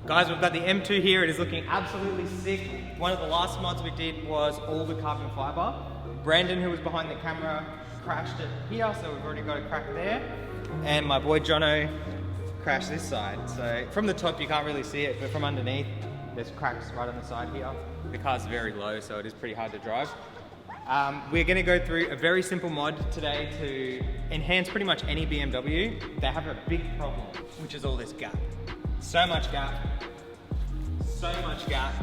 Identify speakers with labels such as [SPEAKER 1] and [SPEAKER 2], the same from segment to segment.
[SPEAKER 1] Guys, we've got the M2 here. It is looking absolutely sick. One of the last mods we did was all the carbon fiber. Brandon, who was behind the camera, crashed it here, so we've already got a crack there. And my boy Jono crashed this side. So from the top you can't really see it, but from underneath there's cracks right on the side here. The car's very low, so it is pretty hard to drive. We're going to go through a very simple mod today to enhance pretty much any BMW. They have a big problem, which is all this gap. So much gap. So much gap.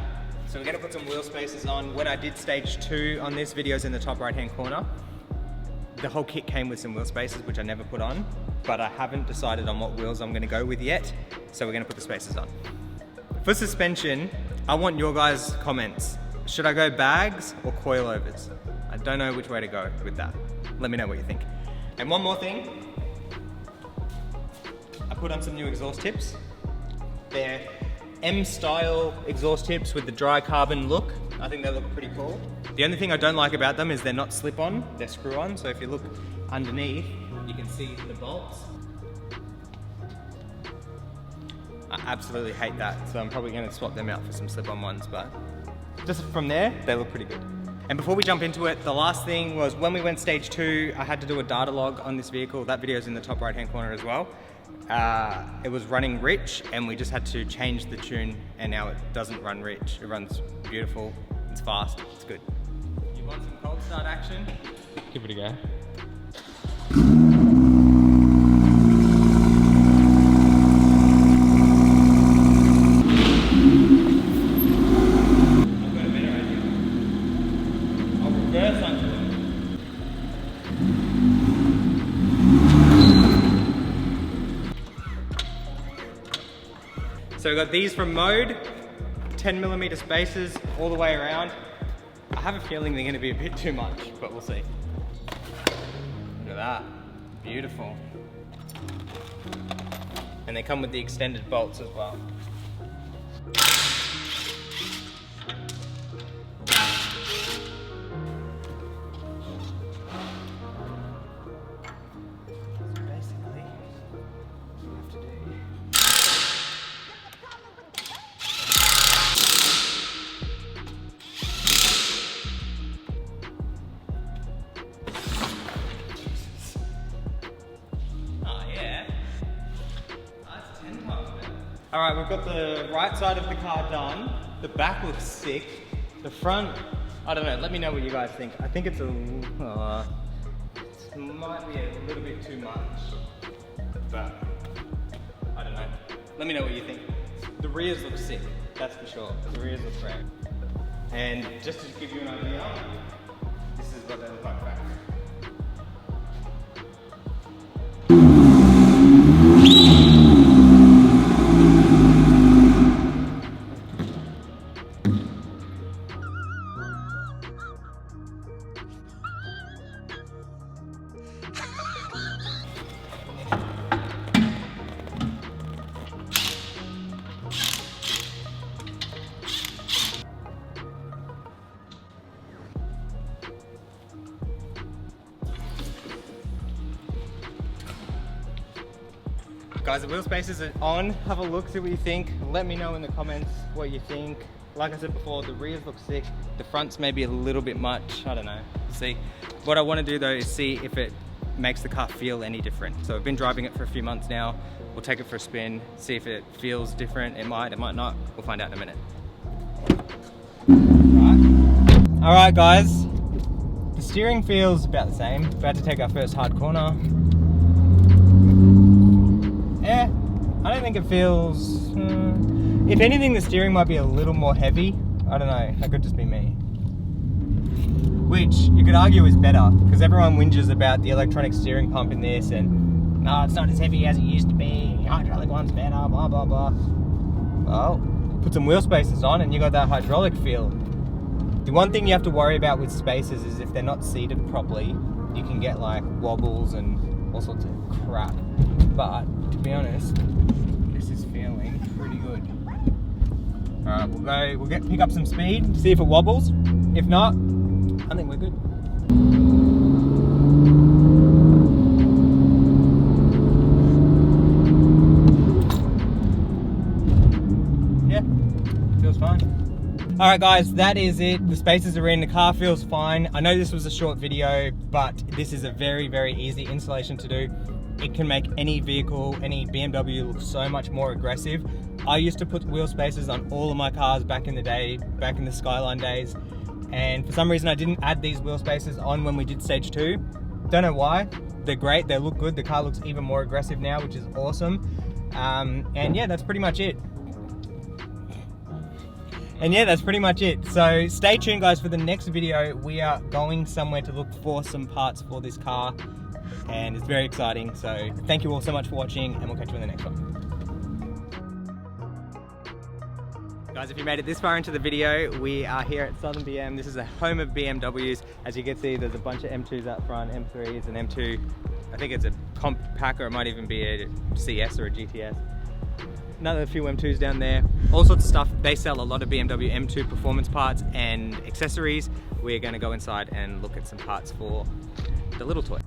[SPEAKER 1] So we're going to put some wheel spacers on. When I did stage 2 on this, video's in the top right hand corner. The whole kit came with some wheel spacers, which I never put on, but I haven't decided on what wheels I'm going to go with yet. So we're going to put the spacers on. For suspension, I want your guys' comments. Should I go bags or coilovers? I don't know which way to go with that. Let me know what you think. And one more thing. I put on some new exhaust tips. They're M-style exhaust tips with the dry carbon look. I think they look pretty cool. The only thing I don't like about them is they're not slip-on, they're screw-on. So if you look underneath, you can see the bolts. I absolutely hate that, so I'm probably going to swap them out for some slip-on ones, but just from there, they look pretty good. And before we jump into it, the last thing was when we went stage 2, I had to do a data log on this vehicle. That video is in the top right hand corner as well. It was running rich and we just had to change the tune, and now it doesn't run rich. It runs beautiful, it's fast, it's good. You want some cold start action? Give it a go. So we've got these from Mode, 10mm spacers all the way around. I have a feeling they're going to be a bit too much, but we'll see. Look at that, beautiful. And they come with the extended bolts as well. All right, we've got the right side of the car done. The back looks sick. The front, I don't know, let me know what you guys think. I think it's it might be a little bit too much, but I don't know. Let me know what you think. The rears look sick, that's for sure. The rears look great. And just to give you an idea, this is what they look like back. Guys, the wheel spacers are on. Have a look, see what you think. Let me know in the comments what you think. Like I said before, the rears look sick. The front's maybe a little bit much. I don't know. See, what I want to do though is see if it makes the car feel any different. So I've been driving it for a few months now. We'll take it for a spin, see if it feels different. It might not. We'll find out in a minute. All right, guys. The steering feels about the same. About to take our first hard corner. Yeah, I don't think it feels... if anything, the steering might be a little more heavy. I don't know, that could just be me. Which you could argue is better, because everyone whinges about the electronic steering pump in this and, no, it's not as heavy as it used to be, hydraulic one's better, blah, blah, blah. Well, put some wheel spacers on and you got that hydraulic feel. The one thing you have to worry about with spacers is if they're not seated properly, you can get like wobbles and all sorts of crap. But to be honest, this is feeling pretty good. All right, we'll pick up some speed, see if it wobbles. If not, I think we're good. yeah, feels fine. All right guys, that is it. The spaces are in, the car feels fine. I know this was a short video, but this is a very, very easy installation to do. It can make any vehicle, any BMW look so much more aggressive. I used to put wheel spacers on all of my cars back in the day, back in the Skyline days. And for some reason I didn't add these wheel spacers on when we did stage 2. Don't know why. They're great, they look good. The car looks even more aggressive now, which is awesome. And yeah, that's pretty much it. So stay tuned guys for the next video. We are going somewhere to look for some parts for this car, and it's very exciting. So thank you all so much for watching, and we'll catch you in the next one. Guys, if you made it this far into the video, we are here at Southern BM. This is the home of BMWs. As you can see, there's a bunch of M2s out front, M3s and M2. I think it's a comp pack, or it might even be a CS or a GTS. Another few M2s down there. All sorts of stuff. They sell a lot of BMW M2 performance parts and accessories. We're going to go inside and look at some parts for the little toy.